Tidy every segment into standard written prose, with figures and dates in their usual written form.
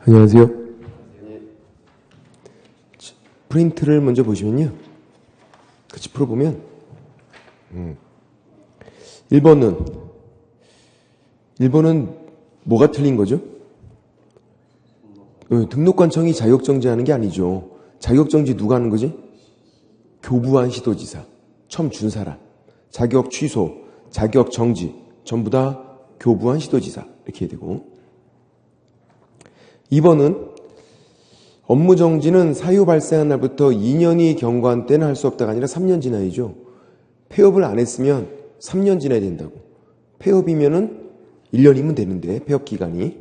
안녕하세요. 프린트를 먼저 보시면요. 같이 풀어보면 1번은 뭐가 틀린 거죠? 등록관청이 자격정지하는 게 아니죠. 자격정지 누가 하는 거지? 교부한 시도지사, 처음 준 사람. 자격 취소, 자격 정지 전부 다 교부한 시도지사 이렇게 해야 되고, 2번은 업무정지는 사유 발생한 날부터 2년이 경과한 때는 할 수 없다가 아니라 3년 지나야죠. 폐업을 안 했으면 3년 지나야 된다고. 폐업이면은 1년이면 되는데 폐업기간이.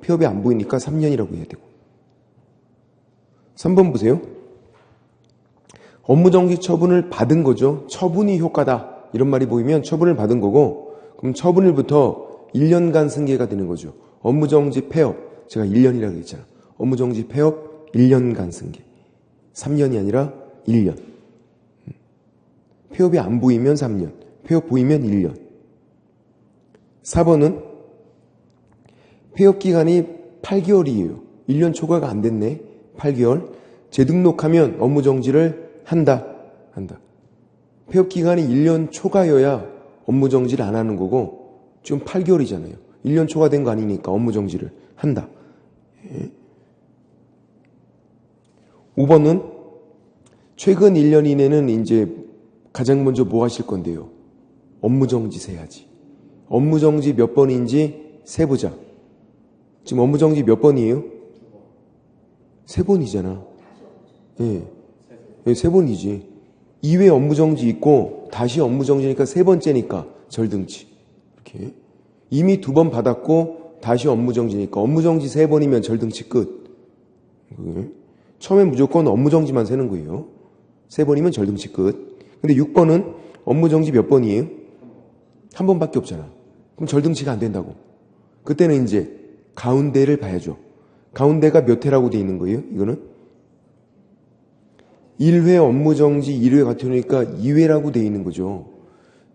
폐업이 안 보이니까 3년이라고 해야 되고. 3번 보세요. 업무정지 처분을 받은 거죠. 처분이 효과다 이런 말이 보이면 처분을 받은 거고, 그럼 처분일부터 1년간 승계가 되는 거죠. 업무정지 폐업, 제가 1년이라고 했잖아. 업무정지 폐업 1년간 승계. 3년이 아니라 1년. 폐업이 안 보이면 3년, 폐업 보이면 1년. 4번은 폐업기간이 8개월이에요. 1년 초과가 안 됐네. 8개월. 재등록하면 업무정지를 한다. 폐업기간이 1년 초과여야 업무정지를 안 하는 거고, 지금 8개월이잖아요. 1년 초과된 거 아니니까 업무정지를 한다. 5번은 최근 1년 이내는 이제 가장 먼저 뭐 하실 건데요? 업무정지 세야지. 업무정지 몇 번인지 세보자. 지금 업무정지 몇 번이에요? 3번이잖아. 예. 3번이지. 2회 업무정지 있고 다시 업무정지니까 3번째니까 절등치. 이렇게. 이미 2번 받았고 다시 업무정지니까 업무정지 3번이면 절등치 끝. 처음엔 무조건 업무정지만 세는 거예요. 3번이면 절등치 끝. 근데 6번은 업무정지 몇 번이에요? 1번밖에 없잖아. 그럼 절등치가 안 된다고. 그때는 이제 가운데를 봐야죠. 가운데가 몇 회라고 돼 있는 거예요? 이거는 1회 업무정지 1회 같으니까 2회라고 돼 있는 거죠.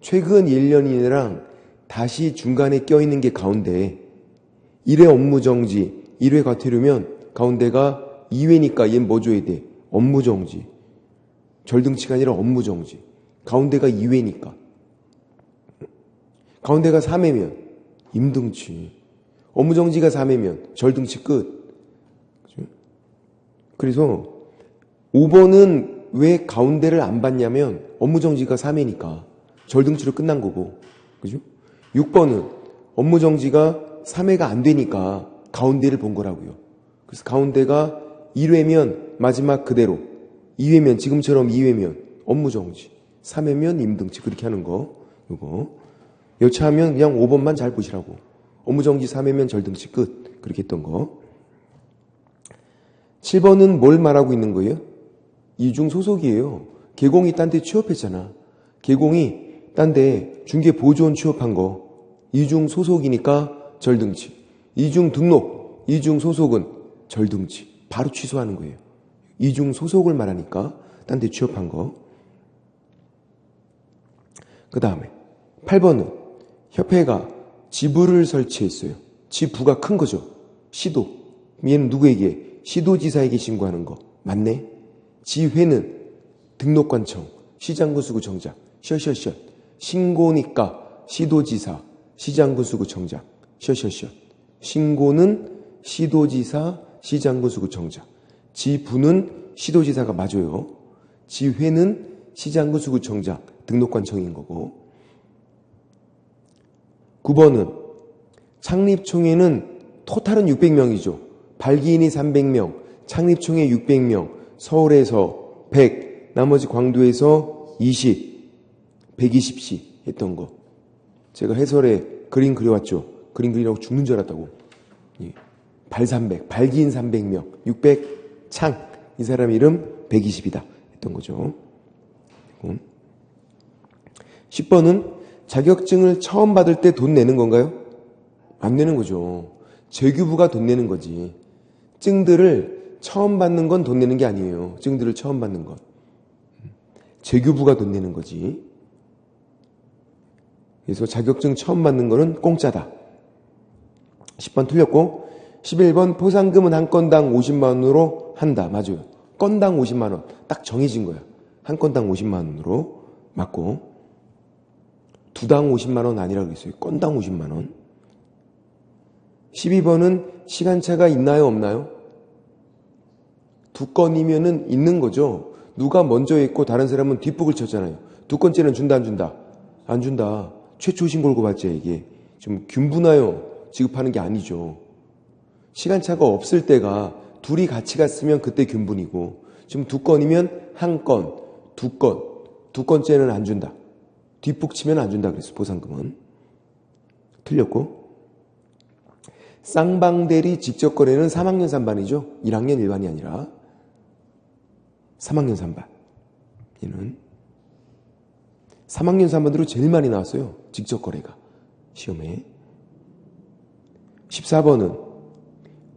최근 1년 이내랑 다시 중간에 껴있는 게 가운데, 1회 업무정지 1회 같으려면 가운데가 2회니까 얘는 뭐 줘야 돼? 업무정지. 절등치가 아니라 업무정지. 가운데가 2회니까. 가운데가 3회면 임등치. 업무정지가 3회면 절등치 끝. 그래서 5번은 왜 가운데를 안 봤냐면 업무정지가 3회니까 절등치로 끝난 거고. 그죠? 6번은 업무정지가 3회가 안 되니까 가운데를 본 거라고요. 그래서 가운데가 1회면 마지막 그대로, 2회면 지금처럼 2회면 업무정지, 3회면 임등치 그렇게 하는 거. 이거 여차하면 그냥 5번만 잘 보시라고. 업무정지 3회면 절등치 끝 그렇게 했던 거. 7번은 뭘 말하고 있는 거예요? 이중 소속이에요. 개공이 딴 데 취업했잖아. 개공이 딴 데 중개보조원 취업한 거. 이중 소속이니까 절등치. 이중 등록, 이중 소속은 절등치. 바로 취소하는 거예요. 이중 소속을 말하니까 딴 데 취업한 거. 그 다음에 8번은 협회가 지부를 설치했어요. 지부가 큰 거죠. 시도. 얘는 누구에게? 시도지사에게 신고하는 거. 맞네. 지회는 등록관청, 시장군수구청장. 셔셔셔. 신고니까 시도지사, 시장군수구청장. 셔셔셔. 신고는 시도지사, 시장군수구청장. 지부는 시도지사가 맞아요. 지회는 시장군수구청장, 등록관청인 거고. 9번은 창립총회는 토탈은 600명이죠. 발기인이 300명, 창립총회 600명, 서울에서 100, 나머지 광도에서 20, 120시 했던 거. 제가 해설에 그림 그려왔죠. 그림 그리라고 죽는 줄 알았다고. 발 300, 발기인 300명, 600, 창. 이 사람 이름 120이다 했던 거죠. 10번은 자격증을 처음 받을 때 돈 내는 건가요? 안 내는 거죠. 재규부가 돈 내는 거지. 증들을 처음 받는 건 돈 내는 게 아니에요. 증들을 처음 받는 건. 재규부가 돈 내는 거지. 그래서 자격증 처음 받는 거는 공짜다. 10번 틀렸고, 11번 포상금은 한 건당 50만 원으로 한다. 맞아요. 건당 50만 원. 딱 정해진 거야. 한 건당 50만 원으로. 맞고. 두당 50만 원 아니라고 그랬어요. 건당 50만 원. 12번은 시간차가 있나요, 없나요? 두 건이면은 있는 거죠. 누가 먼저 했고 다른 사람은 뒷북을 쳤잖아요. 두 건째는 준다, 안 준다? 안 준다. 최초 신고를 고발자 이게 좀 균분하여 지급하는 게 아니죠. 시간차가 없을 때가 둘이 같이 갔으면 그때 균분이고 지금 두 건이면 한 건, 두 건째는 안 준다. 뒷북 치면 안 준다 그랬어. 보상금은. 틀렸고. 쌍방대리 직접 거래는 3학년 3반이죠. 1학년 1반이 아니라 3학년 3반. 얘는 3학년 3반으로 제일 많이 나왔어요. 직접 거래가. 시험에. 14번은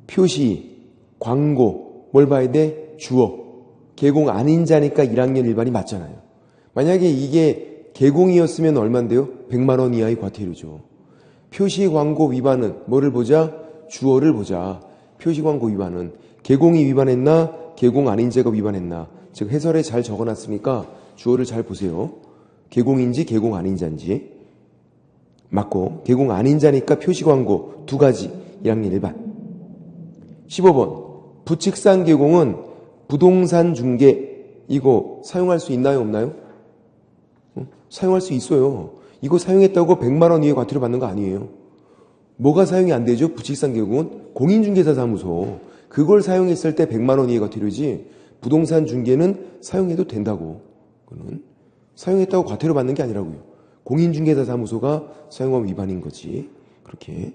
표시, 광고, 뭘 봐야 돼? 주어. 개공 아닌 자니까 1학년 1반이 맞잖아요. 만약에 이게 개공이었으면 얼만데요? 100만 원 이하의 과태료죠. 표시 광고 위반은 뭐를 보자? 주어를 보자. 표시 광고 위반은 개공이 위반했나? 개공 아닌 자가 위반했나? 즉 해설에 잘 적어놨으니까 주어를 잘 보세요. 개공인지 개공 아닌 자인지. 맞고 개공 아닌 자니까 표시 광고 두 가지 1학년 1반. 15번 부칙상 개공은 부동산 중개 이거 사용할 수 있나요 없나요? 사용할 수 있어요. 이거 사용했다고 100만 원 이하의 과태료 받는 거 아니에요. 뭐가 사용이 안 되죠? 부칙상 개공은 공인중개사 사무소. 그걸 사용했을 때 100만 원 이하의 과태료지 부동산 중개는 사용해도 된다고. 그거는 사용했다고 과태료 받는 게 아니라고요. 공인중개사 사무소가 사용하면 위반인 거지. 그렇게.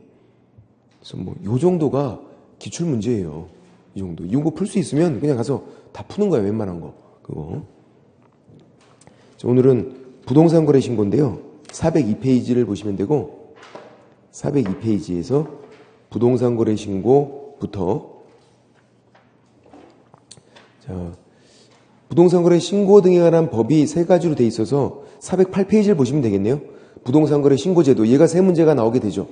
그래서 뭐 요 정도가 기출 문제예요. 이 정도. 이 정도 풀 수 있으면 그냥 가서 다 푸는 거야. 웬만한 거. 그거. 자, 오늘은 부동산 거래 신고인데요. 402페이지를 보시면 되고 402페이지에서 부동산 거래 신고부터 자, 부동산 거래 신고 등에 관한 법이 세 가지로 돼 있어서 408페이지를 보시면 되겠네요. 부동산 거래 신고제도 얘가 세 문제가 나오게 되죠.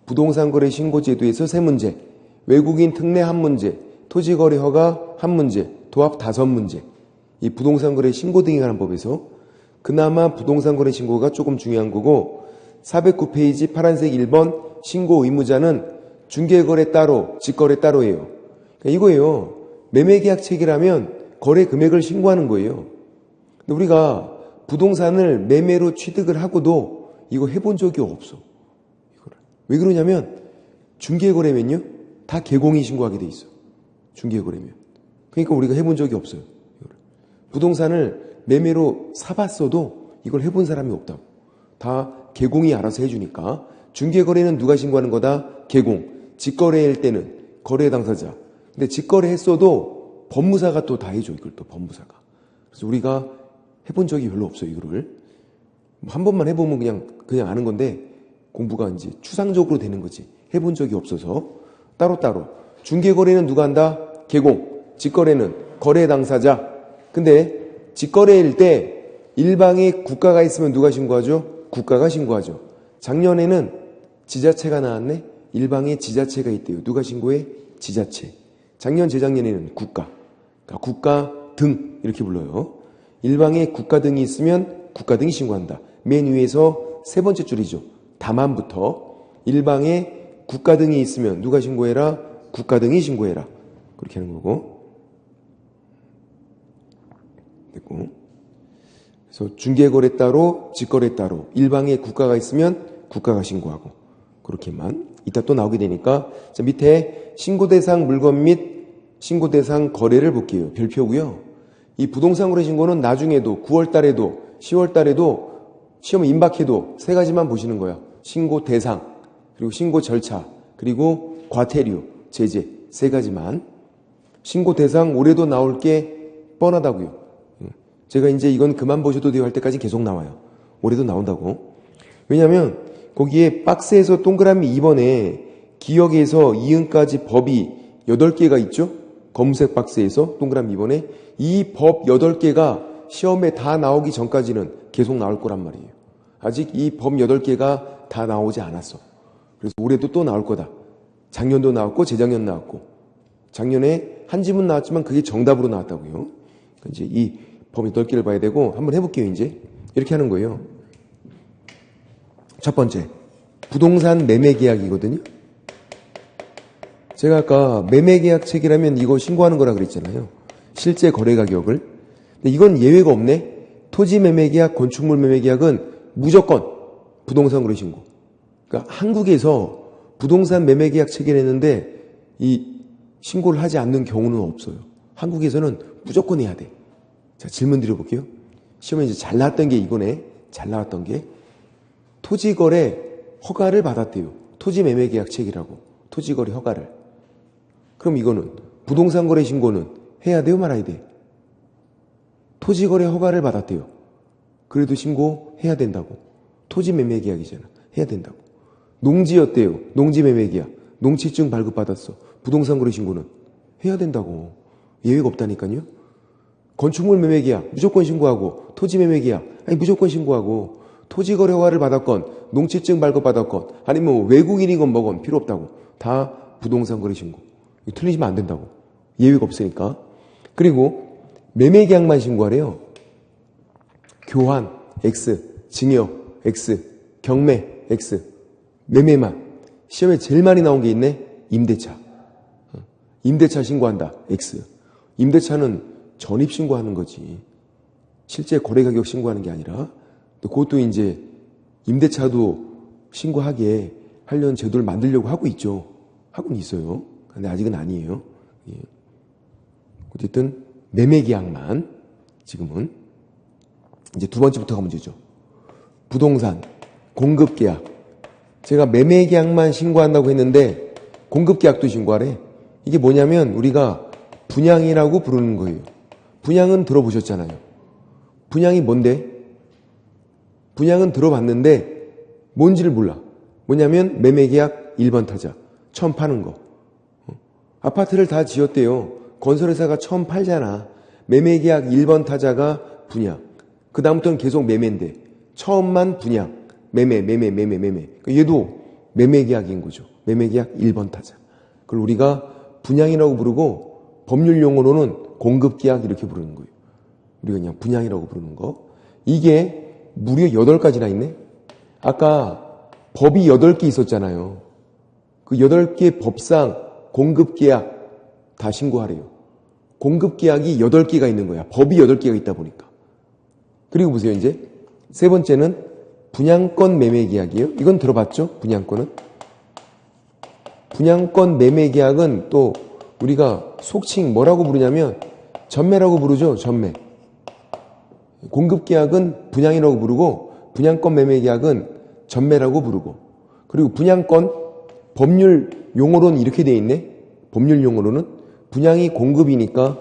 부동산 거래 신고제도에서 세 문제, 외국인 특례 한 문제, 토지거래 허가 한 문제, 도합 5문제. 이 부동산 거래 신고 등에 관한 법에서 그나마 부동산 거래 신고가 조금 중요한 거고 409페이지 파란색 1번 신고 의무자는 중개거래 따로, 직거래 따로예요. 그러니까 이거예요. 매매계약 체결하면 거래 금액을 신고하는 거예요. 근데 우리가 부동산을 매매로 취득을 하고도 이거 해본 적이 없어. 이거를. 왜 그러냐면 중개거래면요. 다 개공이 신고하게 돼 있어. 중개거래면. 그러니까 우리가 해본 적이 없어요. 이거를. 부동산을 매매로 사봤어도 이걸 해본 사람이 없다고. 다 개공이 알아서 해주니까. 중개거래는 누가 신고하는 거다? 개공. 직거래일 때는 거래 당사자. 근데 직거래 했어도 법무사가 또 다 해줘. 이걸 또 법무사가. 그래서 우리가 해본 적이 별로 없어요. 이거를. 한 번만 해보면 그냥 아는 건데 공부가 이제 추상적으로 되는 거지. 해본 적이 없어서 따로따로. 중개거래는 누가 한다? 개공. 직거래는 거래 당사자. 근데 직거래일 때 일방에 국가가 있으면 누가 신고하죠? 국가가 신고하죠. 작년에는 지자체가 나왔네. 일방에 지자체가 있대요. 누가 신고해? 지자체. 작년 재작년에는 국가. 그러니까 국가 등 이렇게 불러요. 일방에 국가 등이 있으면 국가 등이 신고한다. 맨 위에서 세 번째 줄이죠. 다만부터 일방에 국가 등이 있으면 누가 신고해라? 국가 등이 신고해라. 그렇게 하는 거고. 됐고. 그래서 중개거래 따로, 직거래 따로. 일방에 국가가 있으면 국가가 신고하고. 그렇게만. 이따 또 나오게 되니까. 자, 밑에 신고 대상 물건 및 신고 대상 거래를 볼게요. 별표고요. 이 부동산 거래 신고는 나중에도 9월 달에도 10월 달에도 시험 임박해도 세 가지만 보시는 거야. 신고 대상, 그리고 신고 절차, 그리고 과태료, 제재 세 가지만. 신고 대상 올해도 나올 게 뻔하다고요. 제가 이제 이건 그만 보셔도 돼요 할 때까지 계속 나와요. 올해도 나온다고. 왜냐하면 거기에 박스에서 동그라미 2번에 기역에서 이응까지 법이 8개가 있죠. 검은색 박스에서 동그라미 2번에 이 법 8개가 시험에 다 나오기 전까지는 계속 나올 거란 말이에요. 아직 이 법 8개가 다 나오지 않았어. 그래서 올해도 또 나올 거다. 작년도 나왔고 재작년 나왔고 작년에 한 지문 나왔지만 그게 정답으로 나왔다고요. 이제 이 범위 넓기를 봐야 되고 한번 해볼게요. 이제 이렇게 하는 거예요. 첫 번째 부동산 매매 계약이거든요. 제가 아까 매매 계약 체결하면 이거 신고하는 거라 그랬잖아요. 실제 거래 가격을. 근데 이건 예외가 없네. 토지 매매 계약, 건축물 매매 계약은 무조건 부동산 거래 신고. 그러니까 한국에서 부동산 매매 계약 체결했는데 이 신고를 하지 않는 경우는 없어요. 한국에서는 무조건 해야 돼. 자, 질문 드려볼게요. 시험에 이제 잘 나왔던 게 이거네. 잘 나왔던 게 토지 거래 허가를 받았대요. 토지 매매 계약 체결하고 토지 거래 허가를. 그럼 이거는 부동산 거래 신고는 해야 돼요, 말아야 돼? 토지 거래 허가를 받았대요. 그래도 신고해야 된다고. 토지 매매 계약이잖아. 해야 된다고. 농지였대요. 농지 매매 계약. 농지증 발급받았어. 부동산 거래 신고는 해야 된다고. 예외가 없다니까요. 건축물 매매 계약 무조건 신고하고 토지 매매 계약 무조건 신고하고 토지 거래 허가를 받았건 농지증 발급받았건 아니면 뭐 외국인이건 뭐건 필요 없다고. 다 부동산 거래 신고. 이거 틀리시면 안 된다고. 예외가 없으니까. 그리고 매매 계약만 신고하래요. 교환 X, 증여 X, 경매 X, 매매만. 시험에 제일 많이 나온 게 있네. 임대차. 임대차 신고한다. X. 임대차는 전입 신고하는 거지. 실제 거래 가격 신고하는 게 아니라. 그것도 이제 임대차도 신고하게 하려는 제도를 만들려고 하고 있죠. 하고는 있어요. 근데 아직은 아니에요. 예. 어쨌든 매매 계약만 지금은 이제 두 번째부터가 문제죠. 부동산 공급 계약. 제가 매매 계약만 신고한다고 했는데 공급 계약도 신고하래. 이게 뭐냐면 우리가 분양이라고 부르는 거예요. 분양은 들어보셨잖아요. 분양이 뭔데? 분양은 들어봤는데 뭔지를 몰라. 뭐냐면 매매계약 1번 타자. 처음 파는 거. 아파트를 다 지었대요. 건설회사가 처음 팔잖아. 매매계약 1번 타자가 분양. 그 다음부터는 계속 매매인데 처음만 분양. 매매. 얘도 매매계약인 거죠. 매매계약 1번 타자. 그걸 우리가 분양이라고 부르고 법률 용어로는 공급계약 이렇게 부르는 거예요. 우리가 그냥 분양이라고 부르는 거. 이게 무려 8가지나 있네. 아까 법이 8개 있었잖아요. 그 8개 법상 공급계약 다 신고하래요. 공급계약이 8개가 있는 거야. 법이 8개가 있다 보니까. 그리고 보세요. 이제 세 번째는 분양권 매매계약이에요. 이건 들어봤죠? 분양권은. 분양권 매매계약은 또 우리가 속칭 뭐라고 부르냐면 전매라고 부르죠. 전매. 공급계약은 분양이라고 부르고 분양권 매매계약은 전매라고 부르고. 그리고 분양권 법률 용어로는 이렇게 돼 있네. 법률 용어로는 분양이 공급이니까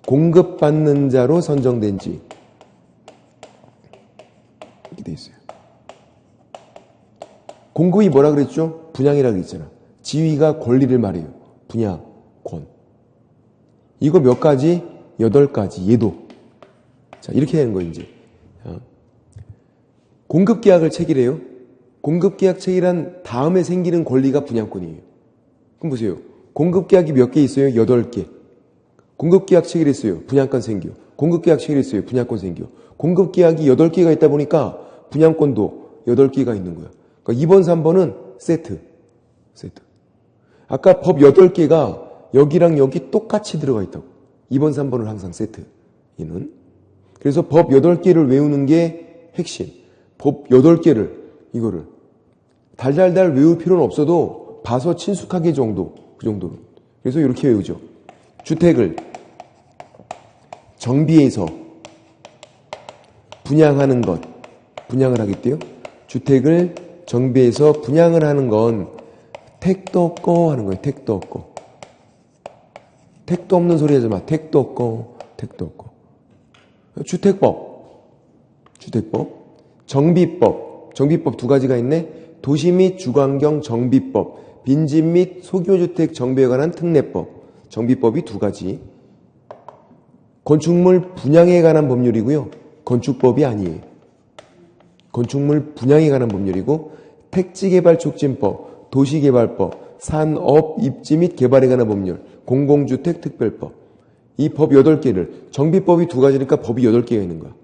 공급받는 자로 선정된 지 이렇게 돼 있어요. 공급이 뭐라 그랬죠? 분양이라고 했잖아. 지위가 권리를 말해요. 분양, 권. 이거 몇 가지? 8가지. 얘도. 자, 이렇게 되는 거예요, 이제. 공급계약을 체결해요. 공급계약 체결한 다음에 생기는 권리가 분양권이에요. 그럼 보세요. 공급계약이 몇 개 있어요? 8개. 공급계약 체결했어요. 분양권 생겨. 공급계약 체결했어요. 분양권 생겨. 공급계약이 8개가 있다 보니까 분양권도 8개가 있는 거야. 그러니까 2번, 3번은 세트. 아까 법 8개가 여기랑 여기 똑같이 들어가 있다고. 2번, 3번은 항상 세트. 얘는. 그래서 법 8개를 외우는 게 핵심. 법 8개를, 이거를. 달달달 외울 필요는 없어도 봐서 친숙하게 정도, 그 정도로. 그래서 이렇게 외우죠. 주택을 정비해서 분양하는 것. 분양을 하겠대요. 주택을 정비해서 분양을 하는 건 택도 없고 하는 거예요. 택도 없고. 택도 없는 소리 하지 마. 택도 없고. 주택법. 정비법 2가지가 있네. 도시 및 주거환경 정비법. 빈집 및 소규모주택 정비에 관한 특례법. 정비법이 2가지. 건축물 분양에 관한 법률이고요. 건축법이 아니에요. 건축물 분양에 관한 법률이고 택지개발 촉진법, 도시개발법, 산업, 입지 및 개발에 관한 법률, 공공주택 특별법. 이 법 8개를, 정비법이 2가지니까 법이 8개가 있는 거야.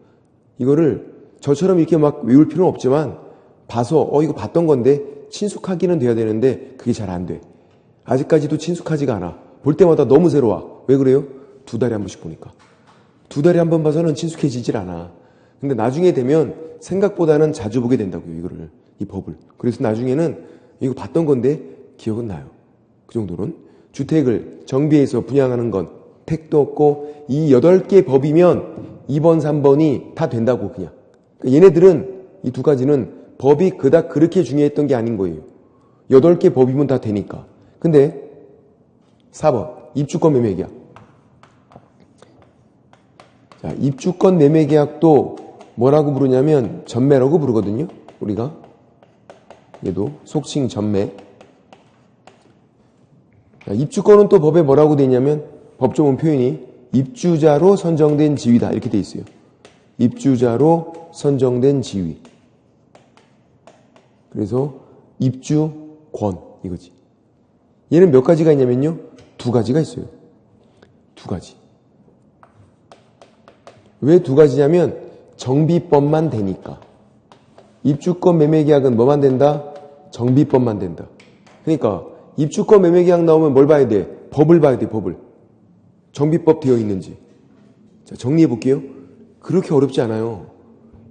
이거를 저처럼 이렇게 막 외울 필요는 없지만 봐서 이거 봤던 건데 친숙하기는 돼야 되는데 그게 잘 안 돼. 아직까지도 친숙하지가 않아. 볼 때마다 너무 새로워. 왜 그래요? 2달에 한 번씩 보니까. 2달에 한 번 봐서는 친숙해지질 않아. 근데 나중에 되면 생각보다는 자주 보게 된다고요. 이거를. 이 법을. 그래서 나중에는 이거 봤던 건데 기억은 나요. 그 정도는. 주택을 정비해서 분양하는 건 택도 없고 이 8개 법이면 2번, 3번이 다 된다고 그냥. 그러니까 얘네들은 이 2가지는 법이 그닥 그렇게 중요했던 게 아닌 거예요. 8개 법이면 다 되니까. 근데 4번 입주권 매매계약. 자, 입주권 매매계약도 뭐라고 부르냐면 전매라고 부르거든요. 우리가 얘도 속칭 전매. 자, 입주권은 또 법에 뭐라고 돼 있냐면 법조문 표현이 입주자로 선정된 지위다 이렇게 돼 있어요. 입주자로 선정된 지위. 그래서 입주권 이거지. 얘는 몇 가지가 있냐면요. 2가지가 있어요. 2가지. 왜 2가지냐면 정비법만 되니까. 입주권 매매계약은 뭐만 된다? 정비법만 된다. 그러니까 입주권 매매계약 나오면 뭘 봐야 돼? 법을 봐야 돼. 법을. 정비법 되어 있는지. 자, 정리해 볼게요. 그렇게 어렵지 않아요.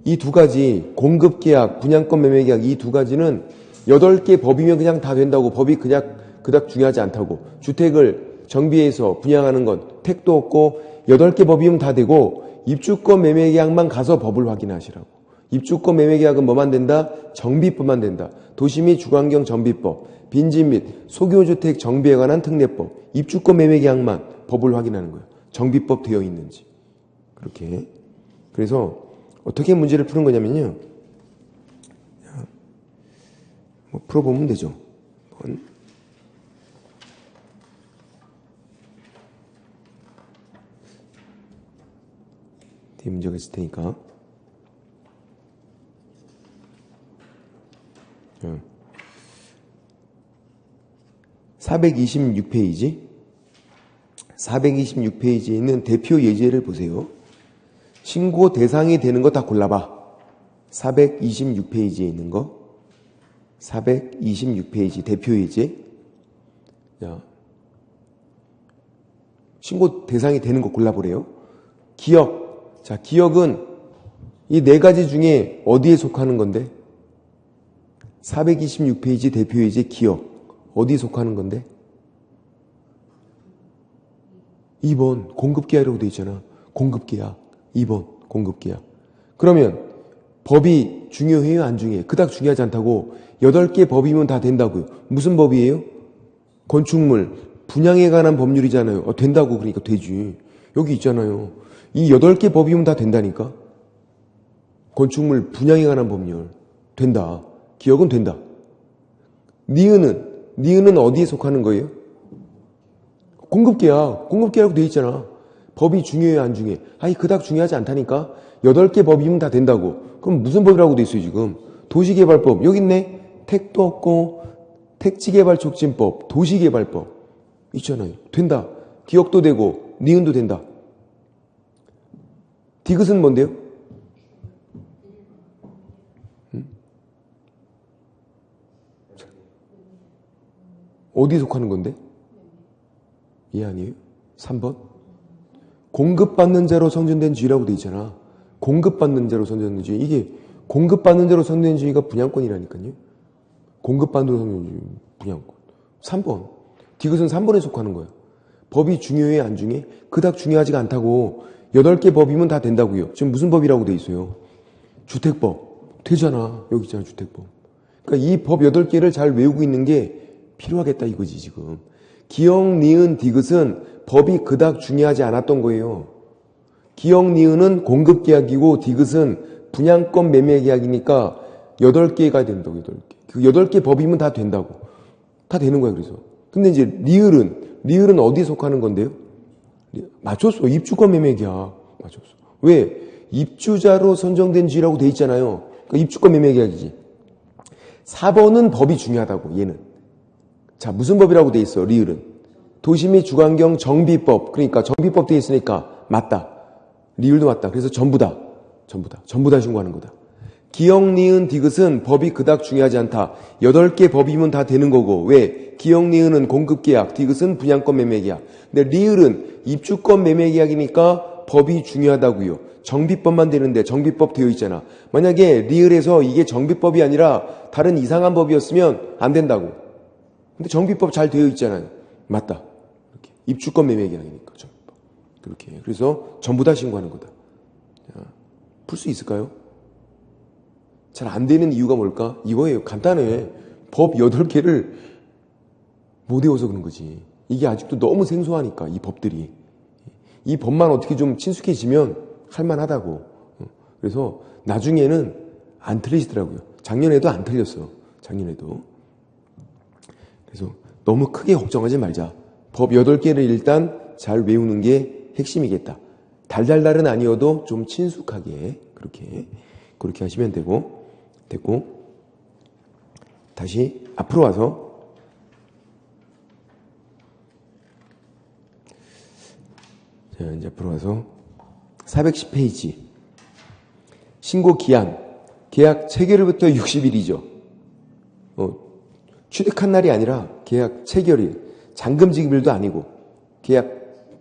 이 2가지 공급계약, 분양권 매매계약 이 2가지는 8개 법이면 그냥 다 된다고. 법이 그닥 중요하지 않다고. 주택을 정비해서 분양하는 건 택도 없고 8개 법이면 다 되고 입주권 매매계약만 가서 법을 확인하시라고. 입주권 매매계약은 뭐만 된다? 정비법만 된다. 도시 및 주거환경 정비법, 빈집 및 소규모주택 정비에 관한 특례법, 입주권 매매계약만 법을 확인하는 거예요. 정비법 되어 있는지. 그렇게. 그래서 어떻게 문제를 푸는 거냐면요. 풀어보면 되죠. 뒤에 문제가 있을 테니까. 426페이지. 426페이지에 있는 대표 예제를 보세요. 신고 대상이 되는 거 다 골라봐. 426페이지에 있는 거. 426페이지 대표 예제. 자, 신고 대상이 되는 거 골라보래요. 기억. 자, 기억은 이 4가지 중에 어디에 속하는 건데? 426페이지 대표 예제 기억. 어디에 속하는 건데? 2번 공급계약이라고 돼 있잖아. 공급계약. 2번 공급계약. 그러면 법이 중요해요? 안 중요해요? 그닥 중요하지 않다고. 8개 법이면 다 된다고요. 무슨 법이에요? 건축물 분양에 관한 법률이잖아요. 된다고. 그러니까 되지. 여기 있잖아요. 이 8개 법이면 다 된다니까. 건축물 분양에 관한 법률 된다. 기억은 된다. 니은은 어디에 속하는 거예요? 공급계약이라고 돼 있잖아. 법이 중요해요, 안 중요해? 아니, 그닥 중요하지 않다니까. 8개 법이면 다 된다고. 그럼 무슨 법이라고 돼 있어요, 지금? 도시개발법. 여기 있네. 택도 없고, 택지개발촉진법, 도시개발법. 있잖아요. 된다. 기억도 되고, 니은도 된다. 디귿은 뭔데요? 어디에 속하는 건데? 이 아니에요? 3번? 공급받는 자로 선정된 지위라고 돼 있잖아. 공급받는 자로 선정된 지위. 이게 공급받는 자로 선정된 지위가 분양권이라니까요. 공급받는 자로 선정된 지위, 분양권. 3번. 디귿은 3번에 속하는 거예요. 법이 중요해, 안 중요해? 그닥 중요하지가 않다고. 8개 법이면 다 된다고요. 지금 무슨 법이라고 돼 있어요? 주택법. 되잖아. 여기 있잖아, 주택법. 그러니까 이 법 8개를 잘 외우고 있는 게 필요하겠다 이거지, 지금. 기억, 니은, 디귿은 법이 그닥 중요하지 않았던 거예요. 기억, 니은은 공급계약이고 디귿은 분양권 매매계약이니까 8개가 된다고, 8개. 그 8개 법이면 다 된다고. 다 되는 거야, 그래서. 근데 이제 리을은 어디에 속하는 건데요? 맞췄어. 입주권 매매계약. 맞췄어. 왜? 입주자로 선정된 지위라고 돼 있잖아요. 그러니까 입주권 매매계약이지. 4번은 법이 중요하다고, 얘는. 자, 무슨 법이라고 돼 있어, 리을은? 도시 및 주관경 정비법. 그러니까 정비법 돼 있으니까 맞다. 리을도 맞다. 그래서 전부 다 신고하는 거다. 기역, 니은, 디귿은 법이 그닥 중요하지 않다. 8개 법이면 다 되는 거고. 왜? 기역, 니은은 공급계약, 디귿은 분양권 매매계약. 근데 리을은 입주권 매매계약이니까 법이 중요하다고요. 정비법만 되는데 정비법 되어 있잖아. 만약에 리을에서 이게 정비법이 아니라 다른 이상한 법이었으면 안 된다고. 근데 정비법 잘 되어 있잖아요. 맞다. 이렇게. 입주권 매매계약이니까 정비법. 그렇게. 그래서 전부 다 신고하는 거다. 풀 수 있을까요? 잘 안 되는 이유가 뭘까? 이거예요. 간단해. 법 8개를 못 외워서 그런 거지. 이게 아직도 너무 생소하니까, 이 법들이. 이 법만 어떻게 좀 친숙해지면 할만하다고. 그래서 나중에는 안 틀리시더라고요. 작년에도 안 틀렸어. 작년에도. 그래서 너무 크게 걱정하지 말자. 법 8개를 일단 잘 외우는 게 핵심이겠다. 달달달은 아니어도 좀 친숙하게 그렇게 하시면 되고, 됐고, 다시 앞으로 와서 자, 이제 앞으로 와서 410페이지 신고 기한 계약 체결일부터 60일이죠. 취득한 날이 아니라 계약 체결일, 잔금 지급일도 아니고 계약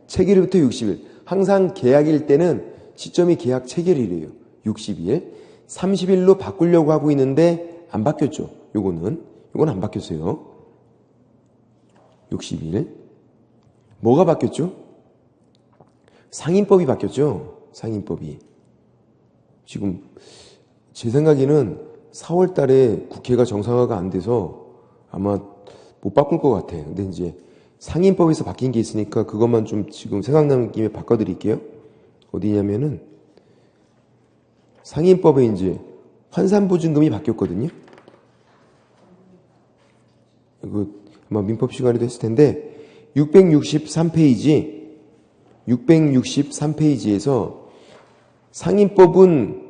체결일부터 60일. 항상 계약일 때는 시점이 계약 체결일이에요. 60일. 30일로 바꾸려고 하고 있는데 안 바뀌었죠. 요건 안 바뀌었어요. 60일. 뭐가 바뀌었죠? 상인법이 바뀌었죠. 상인법이. 지금 제 생각에는 4월 달에 국회가 정상화가 안 돼서 아마 못 바꿀 것 같아. 근데 이제 상인법에서 바뀐 게 있으니까 그것만 좀 지금 생각나는 김에 바꿔드릴게요. 어디냐면은 상인법에 이제 환산보증금이 바뀌었거든요. 이거 아마 민법 시간에도 했을 텐데 663페이지에서 상인법은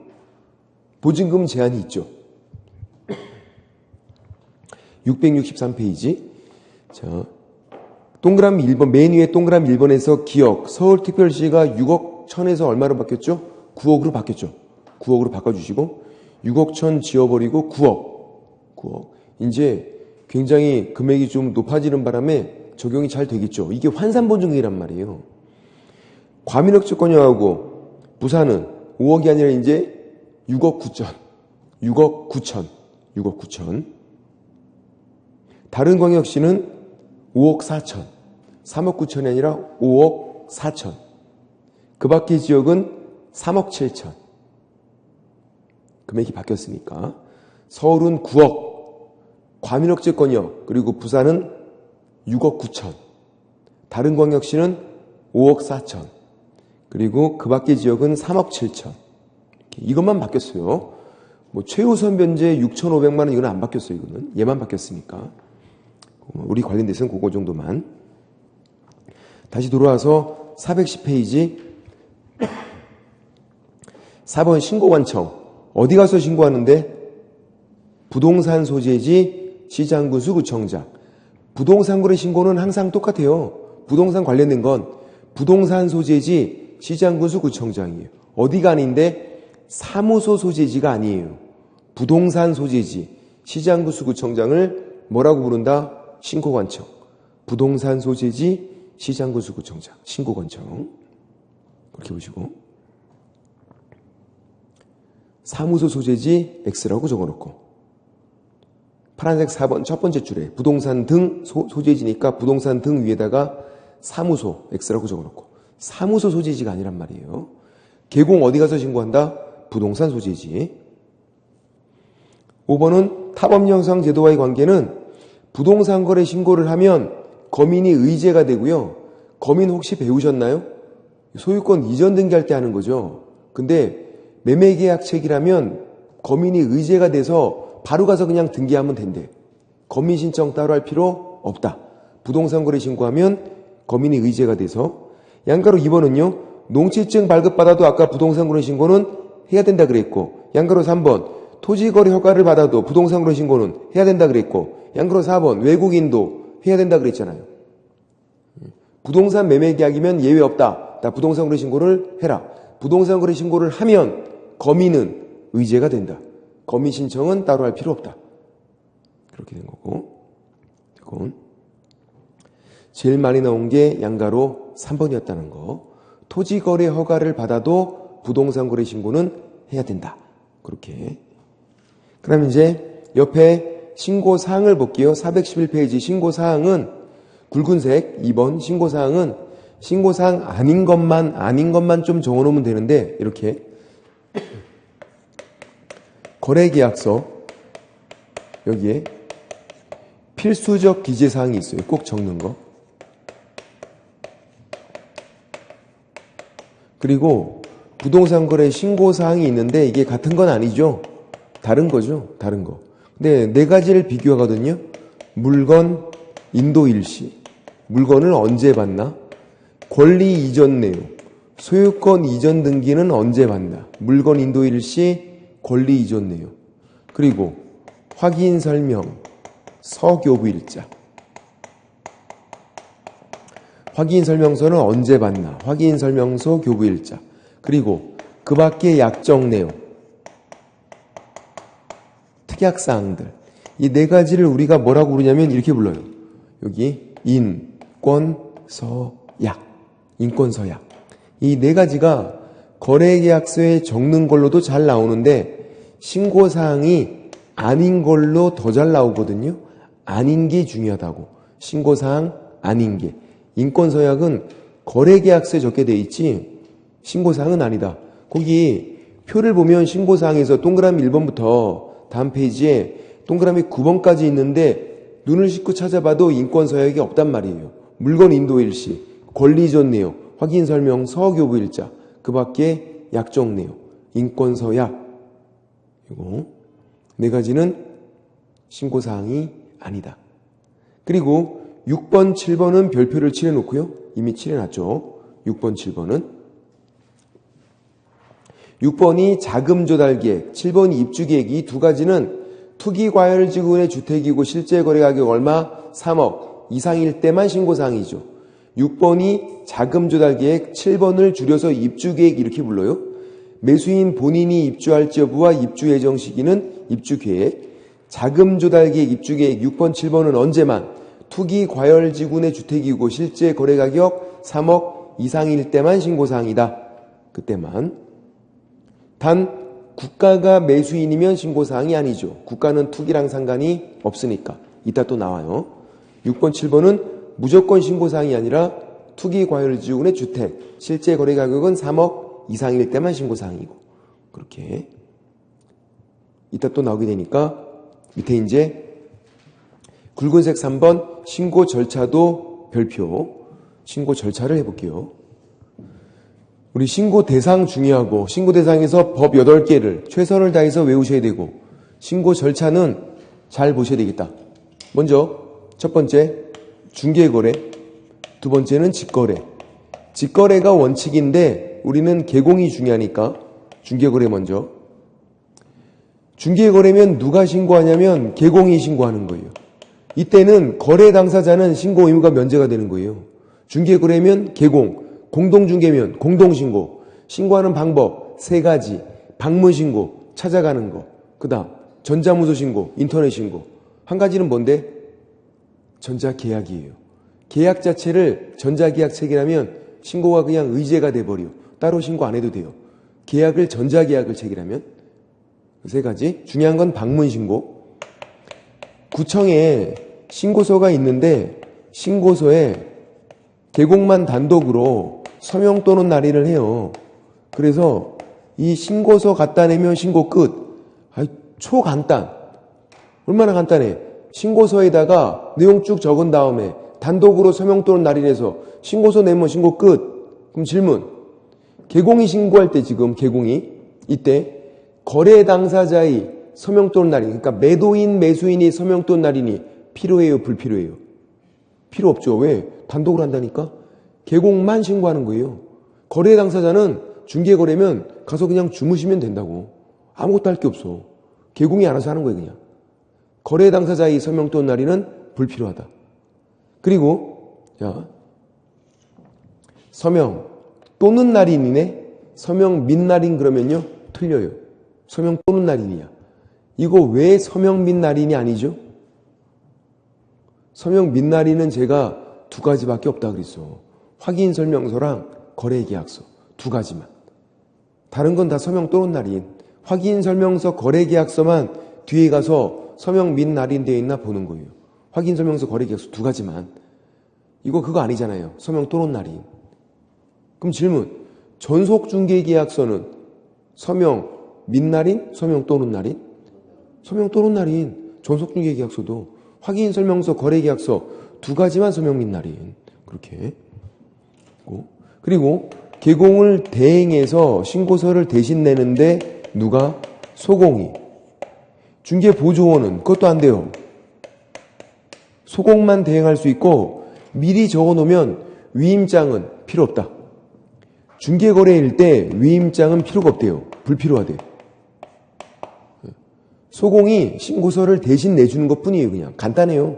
보증금 제한이 있죠. 663페이지. 자, 동그라미 1번, 맨 위에 동그라미 1번에서 기억, 서울특별시가 6억 1천에서 얼마로 바뀌었죠? 9억으로 바뀌었죠. 9억으로 바꿔주시고 6억 1천 지워버리고 9억. 이제 굉장히 금액이 좀 높아지는 바람에 적용이 잘 되겠죠. 이게 환산보증금이란 말이에요. 과민억제권역하고 부산은 5억이 아니라 이제 6억 9천. 다른 광역시는 5억 4천. 3억 9천이 아니라 5억 4천. 그 밖의 지역은 3억 7천. 금액이 바뀌었으니까. 서울은 9억. 과민억제권역. 그리고 부산은 6억 9천. 다른 광역시는 5억 4천. 그리고 그 밖의 지역은 3억 7천. 이것만 바뀌었어요. 뭐 최우선 변제 6,500만 원 이거는 안 바뀌었어요. 이거는 얘만 바뀌었으니까. 우리 관련돼서는 그거 정도만. 다시 돌아와서 410페이지 4번 신고관청. 어디 가서 신고하는데? 부동산 소재지 시장군수 구청장. 부동산 거래 신고는 항상 똑같아요. 부동산 관련된 건 부동산 소재지 시장군수 구청장이에요. 어디가 아닌데 사무소 소재지가 아니에요. 부동산 소재지 시장군수 구청장을 뭐라고 부른다? 신고관청. 부동산 소재지 시장군수 구청장. 신고관청. 그렇게 보시고 사무소 소재지 X라고 적어놓고 파란색 4번 첫 번째 줄에 부동산 등 소재지니까 부동산 등 위에다가 사무소 X라고 적어놓고 사무소 소재지가 아니란 말이에요. 개공 어디 가서 신고한다? 부동산 소재지. 5번은 타법령상 제도와의 관계는 부동산 거래 신고를 하면 거민이 의제가 되고요. 거민 혹시 배우셨나요? 소유권 이전 등기할 때 하는 거죠. 근데 매매계약 체결하면 거민이 의제가 돼서 바로 가서 그냥 등기하면 된대. 거민 신청 따로 할 필요 없다. 부동산 거래 신고하면 거민이 의제가 돼서. 양가로 2번은요. 농지증 발급받아도 아까 부동산 거래 신고는 해야 된다 그랬고, 양가로 3번 토지거래 허가를 받아도 부동산 거래 신고는 해야 된다 그랬고, 양가로 4번 외국인도 해야 된다 그랬잖아요. 부동산 매매 계약이면 예외 없다. 나 부동산 거래 신고를 해라. 부동산 거래 신고를 하면 거미는 의제가 된다. 거미 신청은 따로 할 필요 없다. 그렇게 된 거고. 그리고 제일 많이 나온 게 양가로 3번이었다는 거. 토지 거래 허가를 받아도 부동산 거래 신고는 해야 된다. 그렇게. 그럼 이제 옆에 신고 사항을 볼게요. 411페이지 신고 사항은 굵은색 2번 신고 사항은 신고 사항 아닌 것만 좀 적어 놓으면 되는데 이렇게 거래 계약서 여기에 필수적 기재 사항이 있어요. 꼭 적는 거. 그리고 부동산 거래 신고 사항이 있는데 이게 같은 건 아니죠. 다른 거죠. 다른 거. 근데 네 가지를 비교하거든요. 물건 인도 일시. 물건을 언제 받나? 권리 이전 내용. 소유권 이전 등기는 언제 받나? 물건 인도 일시, 권리 이전 내용. 그리고 확인 설명, 서교부 일자. 확인 설명서는 언제 받나? 확인 설명서 교부 일자. 그리고 그 밖의 약정 내용. 특약사항들. 이 네 가지를 우리가 뭐라고 부르냐면 이렇게 불러요. 여기 인권서약. 인권서약. 이 네 가지가 거래계약서에 적는 걸로도 잘 나오는데 신고사항이 아닌 걸로 더 잘 나오거든요. 아닌 게 중요하다고. 신고사항 아닌 게. 인권서약은 거래계약서에 적게 돼 있지 신고사항은 아니다. 거기 표를 보면 신고사항에서 동그라미 1번부터 다음 페이지에 동그라미 9번까지 있는데 눈을 씻고 찾아봐도 인권서약이 없단 말이에요. 물건 인도 일시, 권리 이전 내용, 확인 설명, 서교부 일자, 그 밖에 약정 내용, 인권서약. 이거 네 가지는 신고사항이 아니다. 그리고 6번, 7번은 별표를 칠해놓고요. 이미 칠해놨죠. 6번, 7번은. 6번이 자금 조달 계획, 7번이 입주 계획. 이 두 가지는 투기과열지구의 주택이고 실제 거래 가격 얼마? 3억 이상일 때만 신고사항이죠. 6번이 자금 조달 계획, 7번을 줄여서 입주 계획 이렇게 불러요. 매수인 본인이 입주할지 여부와 입주 예정 시기는 입주 계획. 자금 조달 계획, 입주 계획 6번, 7번은 언제만? 투기과열지구의 주택이고 실제 거래 가격 3억 이상일 때만 신고사항이다. 그때만. 단 국가가 매수인이면 신고사항이 아니죠. 국가는 투기랑 상관이 없으니까. 이따 또 나와요. 6번, 7번은 무조건 신고사항이 아니라 투기과열지구의 주택, 실제 거래 가격은 3억 이상일 때만 신고사항이고. 그렇게. 이따 또 나오게 되니까 밑에 이제 굵은색 3번 신고 절차도 별표. 신고 절차를 해볼게요. 우리 신고 대상 중요하고 신고 대상에서 법 8개를 최선을 다해서 외우셔야 되고 신고 절차는 잘 보셔야 되겠다. 먼저 첫 번째 중개거래, 두 번째는 직거래. 직거래가 원칙인데 우리는 개공이 중요하니까 중개거래 먼저. 중개거래면 누가 신고하냐면 개공이 신고하는 거예요. 이때는 거래 당사자는 신고 의무가 면제가 되는 거예요. 중개거래면 개공, 공동중개면 공동신고, 신고하는 방법 3가지, 방문신고, 찾아가는 거, 그 다음 전자문서 신고, 인터넷 신고. 한 가지는 뭔데? 전자계약이에요. 계약 자체를 전자계약 체결하면 신고가 그냥 의제가 돼버려. 따로 신고 안 해도 돼요. 계약을 전자계약을 체결하면 3가지. 중요한 건 방문신고. 구청에 신고서가 있는데 신고서에 개공만 단독으로 서명 또는 날인을 해요. 그래서 이 신고서 갖다 내면 신고 끝. 초간단. 얼마나 간단해. 신고서에다가 내용 쭉 적은 다음에 단독으로 서명 또는 날인해서 신고서 내면 신고 끝. 그럼 질문. 개공이 신고할 때 지금 개공이 이때 거래 당사자의 서명 또는 날인, 그러니까 매도인 매수인이 서명 또는 날인이 필요해요 불필요해요? 필요 없죠. 왜? 단독으로 한다니까. 개공만 신고하는 거예요. 거래 당사자는 중개거래면 가서 그냥 주무시면 된다고. 아무것도 할 게 없어. 개공이 알아서 하는 거예요 그냥. 거래 당사자의 서명 또는 날인은 불필요하다. 그리고 자, 서명 또는 날인이네. 서명 및 날인 그러면요 틀려요. 서명 또는 날인이야. 이거 왜 서명 및 날인이 아니죠? 서명 및 날인은 제가 두 가지밖에 없다 그랬어. 확인 설명서랑 거래 계약서 두 가지만. 다른 건 다 서명 또는 날인. 확인 설명서 거래 계약서만 뒤에 가서 서명 및 날인 되어 있나 보는 거예요. 확인 설명서 거래 계약서 두 가지만. 이거 그거 아니잖아요. 서명 또는 날인. 그럼 질문. 전속 중개 계약서는 서명 및 날인, 서명 또는 날인? 서명 또는 날인. 전속 중개 계약서도 확인 설명서 거래 계약서 두 가지만 서명 및 날인. 그렇게. 그리고 개공을 대행해서 신고서를 대신 내는데 누가? 소공이. 중개보조원은 그것도 안 돼요. 소공만 대행할 수 있고 미리 적어놓으면 위임장은 필요 없다. 중개거래일 때 위임장은 필요가 없대요. 불필요하대. 소공이 신고서를 대신 내주는 것뿐이에요. 그냥 간단해요.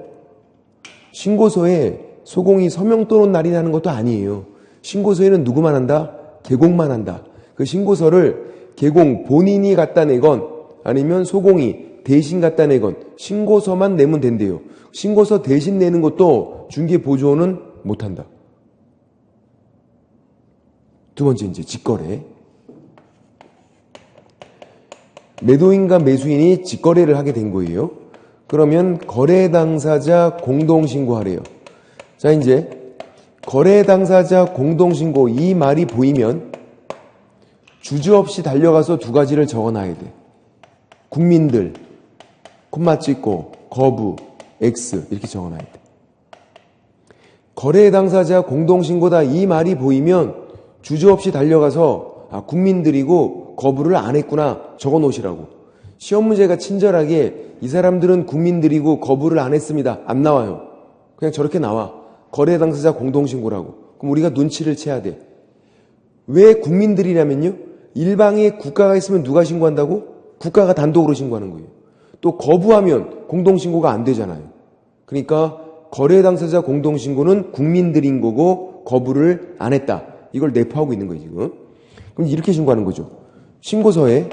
신고서에 소공이 서명 또는 날인하는 것도 아니에요. 신고서에는 누구만 한다? 개공만 한다. 그 신고서를 개공 본인이 갖다 내건 아니면 소공이 대신 갖다 내건 신고서만 내면 된대요. 신고서 대신 내는 것도 중개보조원은 못한다. 두 번째 이제 직거래. 매도인과 매수인이 직거래를 하게 된 거예요. 그러면 거래 당사자 공동신고하래요. 자, 이제 거래 당사자 공동신고 이 말이 보이면 주저없이 달려가서 두 가지를 적어놔야 돼. 국민들, 콤마 찍고 거부, X 이렇게 적어놔야 돼. 거래 당사자 공동신고다 이 말이 보이면 주저없이 달려가서 국민들이고 거부를 안 했구나 적어놓으시라고. 시험 문제가 친절하게 이 사람들은 국민들이고 거부를 안 했습니다. 안 나와요. 그냥 저렇게 나와. 거래 당사자 공동신고라고. 그럼 우리가 눈치를 채야 돼. 왜 국민들이냐면요. 일방에 국가가 있으면 누가 신고한다고? 국가가 단독으로 신고하는 거예요. 또 거부하면 공동신고가 안 되잖아요. 그러니까 거래 당사자 공동신고는 국민들인 거고 거부를 안 했다. 이걸 내포하고 있는 거예요 지금. 그럼 이렇게 신고하는 거죠. 신고서에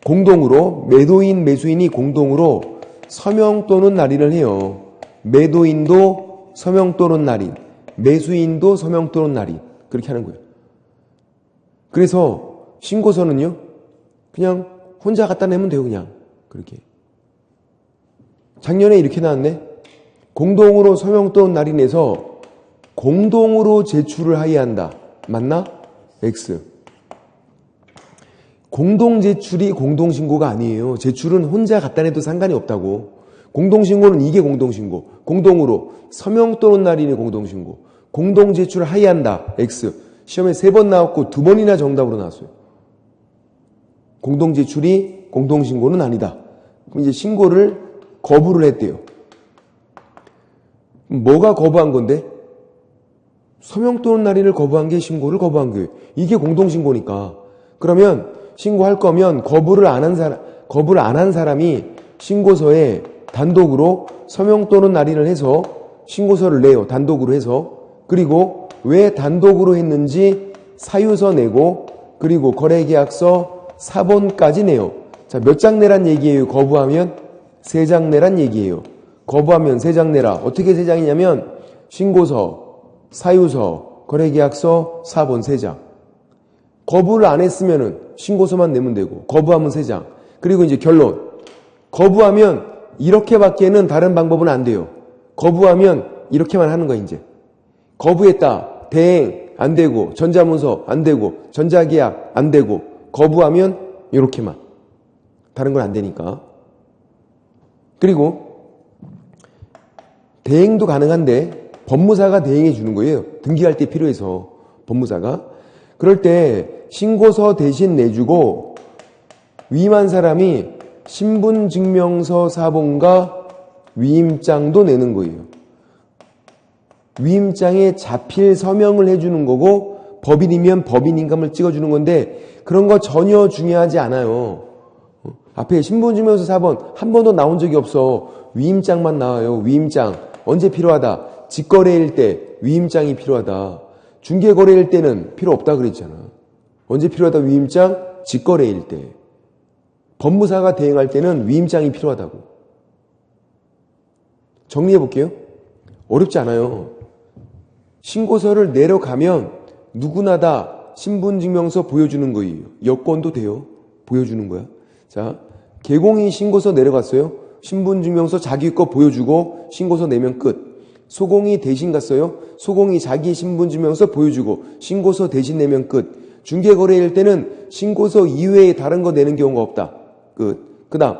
공동으로 매도인 매수인이 공동으로 서명 또는 날인을 해요. 매도인도 서명 또는 날인, 매수인도 서명 또는 날인 그렇게 하는 거예요. 그래서 신고서는요 그냥 혼자 갖다 내면 돼요. 그냥 그렇게. 작년에 이렇게 나왔네. 공동으로 서명 또는 날인해서 공동으로 제출을 하여야 한다. 맞나? X. 공동 제출이 공동신고가 아니에요. 제출은 혼자 갖다 내도 상관이 없다고. 공동신고는 이게 공동신고. 공동으로 서명 또는 날인이 공동신고. 공동 제출을 하여야 한다. X. 시험에 3번 나왔고 2번이나 정답으로 나왔어요. 공동 제출이 공동신고는 아니다. 그럼 이제 신고를 거부를 했대요. 뭐가 거부한 건데? 서명 또는 날인을 거부한 게 신고를 거부한 거예요. 이게 공동신고니까. 그러면 신고할 거면 거부를 안 한 사람이 신고서에 단독으로 서명 또는 날인을 해서 신고서를 내요. 단독으로 해서. 그리고 왜 단독으로 했는지 사유서 내고 그리고 거래계약서 4번까지 내요. 자, 몇 장 내란 얘기예요. 거부하면 3장 내란 얘기예요. 거부하면 3장 내라. 어떻게 3장이냐면 신고서, 사유서, 거래계약서 4번 3장. 거부를 안 했으면은 신고서만 내면 되고 거부하면 3장. 그리고 이제 결론. 거부하면 이렇게밖에는 다른 방법은 안 돼요. 거부하면 이렇게만 하는 거야 이제. 거부했다. 대행 안 되고 전자문서 안 되고 전자계약 안 되고 거부하면 이렇게만. 다른 건 안 되니까. 그리고 대행도 가능한데 법무사가 대행해 주는 거예요. 등기할 때 필요해서 법무사가. 그럴 때 신고서 대신 내주고 위임한 사람이 신분증명서 4번과 위임장도 내는 거예요. 위임장에 자필 서명을 해주는 거고 법인이면 법인인감을 찍어주는 건데 그런 거 전혀 중요하지 않아요. 앞에 신분증명서 4번 한 번도 나온 적이 없어. 위임장만 나와요. 위임장. 언제 필요하다? 직거래일 때 위임장이 필요하다. 중개거래일 때는 필요 없다 그랬잖아. 언제 필요하다 위임장? 직거래일 때. 법무사가 대행할 때는 위임장이 필요하다고. 정리해 볼게요. 어렵지 않아요. 신고서를 내려가면 누구나 다 신분증명서 보여주는 거예요. 여권도 돼요. 보여주는 거야. 자, 개공이 신고서 내려갔어요. 신분증명서 자기 거 보여주고 신고서 내면 끝. 소공이 대신 갔어요. 소공이 자기 신분증명서 보여주고 신고서 대신 내면 끝. 중개거래일 때는 신고서 이외에 다른 거 내는 경우가 없다. 끝. 그 다음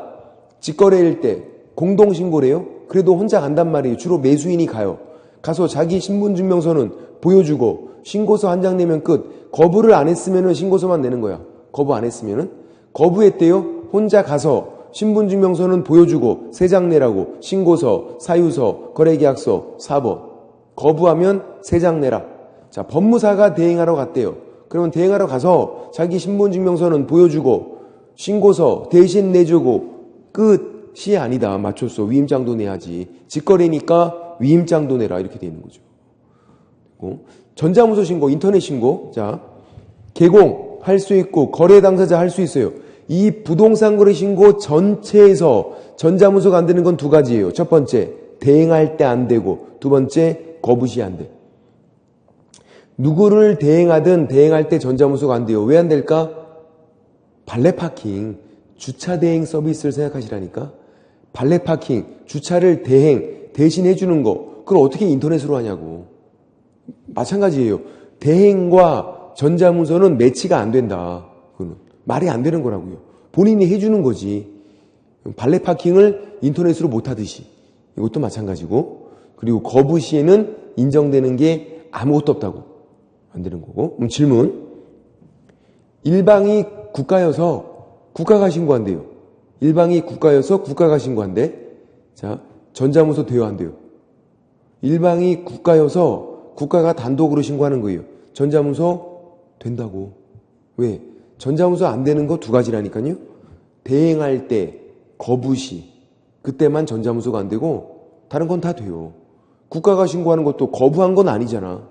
직거래일 때 공동신고래요. 그래도 혼자 간단 말이에요. 주로 매수인이 가요. 가서 자기 신분증명서는 보여주고 신고서 한 장 내면 끝. 거부를 안 했으면 신고서만 내는 거야. 거부 안 했으면은. 거부했대요. 혼자 가서 신분증명서는 보여주고 3장 내라고. 신고서, 사유서, 거래계약서 4번. 거부하면 3장 내라. 자, 법무사가 대행하러 갔대요. 그러면 대행하러 가서 자기 신분증명서는 보여주고 신고서 대신 내주고 끝이 아니다. 맞췄어. 위임장도 내야지. 직거래니까 위임장도 내라. 이렇게 되어 있는 거죠. 전자문서 신고, 인터넷 신고. 자, 개공 할 수 있고 거래 당사자 할 수 있어요. 이 부동산 거래 신고 전체에서 전자문서가 안 되는 건 2가지예요. 첫 번째, 대행할 때 안 되고, 두 번째, 거부 시 안 돼. 누구를 대행하든 대행할 때 전자문서가 안 돼요. 왜 안 될까? 발레 파킹, 주차 대행 서비스를 생각하시라니까. 발레 파킹, 주차를 대신 해주는 거, 그걸 어떻게 인터넷으로 하냐고. 마찬가지예요. 대행과 전자문서는 매치가 안 된다. 그거는 말이 안 되는 거라고요. 본인이 해주는 거지. 발레 파킹을 인터넷으로 못 하듯이. 이것도 마찬가지고. 그리고 거부 시에는 인정되는 게 아무것도 없다고. 안 되는 거고. 질문. 일방이 국가여서 국가가 신고한대요. 일방이 국가여서 국가가 신고한대. 자, 전자문서 돼요, 안 돼요? 일방이 국가여서 국가가 단독으로 신고하는 거예요. 전자문서 된다고. 왜? 전자문서 안 되는 거 2가지라니까요. 대행할 때, 거부 시. 그때만 전자문서가 안 되고 다른 건 다 돼요. 국가가 신고하는 것도 거부한 건 아니잖아.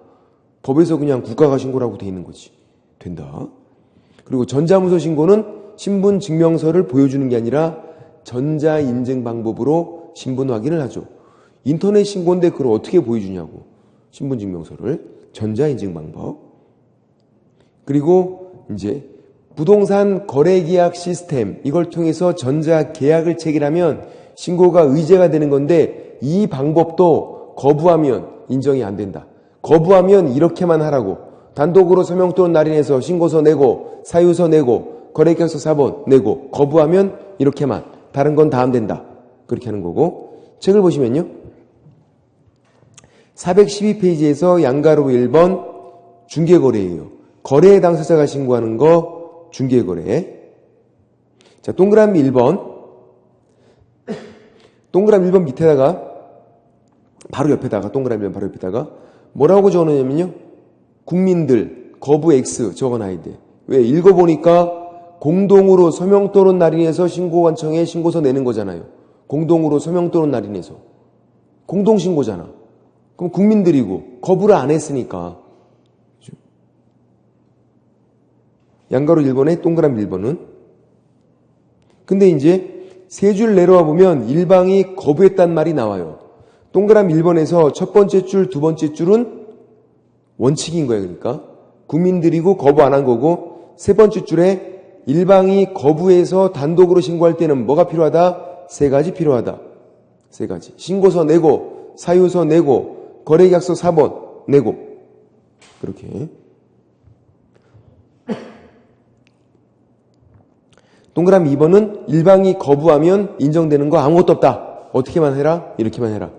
법에서 그냥 국가가 신고라고 돼 있는 거지. 된다. 그리고 전자문서 신고는 신분증명서를 보여주는 게 아니라 전자인증 방법으로 신분 확인을 하죠. 인터넷 신고인데 그걸 어떻게 보여주냐고. 신분증명서를. 전자인증 방법. 그리고 이제 부동산 거래계약 시스템, 이걸 통해서 전자계약을 체결하면 신고가 의제가 되는 건데 이 방법도 거부하면 인정이 안 된다. 거부하면 이렇게만 하라고. 단독으로 서명 또는 날인해서 신고서 내고 사유서 내고 거래계약서 4번 내고 거부하면 이렇게만. 다른 건 다 안 된다. 그렇게 하는 거고. 책을 보시면요. 412페이지에서 양가로 1번 중개거래예요. 거래 당사자가 신고하는 거 중개거래. 자, 동그라미 1번. 동그라미 1번 밑에다가 바로 옆에다가 동그라미 1번 바로 옆에다가 뭐라고 적어놓냐면요. 국민들 거부 X 적어놔야 돼. 왜? 읽어보니까 공동으로 서명 또는 날인해서 신고관청에 신고서 내는 거잖아요. 공동으로 서명 또는 날인해서. 공동신고잖아. 그럼 국민들이고 거부를 안 했으니까. 양가로 1번에 동그라미 1번은. 근데 이제 3줄 내려와 보면 일방이 거부했단 말이 나와요. 동그라미 1번에서 첫 번째 줄, 두 번째 줄은 원칙인 거예요. 그러니까 국민들이고 거부 안 한 거고, 세 번째 줄에 일방이 거부해서 단독으로 신고할 때는 뭐가 필요하다? 3가지 필요하다. 3가지. 신고서 내고, 사유서 내고, 거래계약서 4번 내고. 그렇게. 동그라미 2번은 일방이 거부하면 인정되는 거 아무것도 없다. 어떻게만 해라? 이렇게만 해라.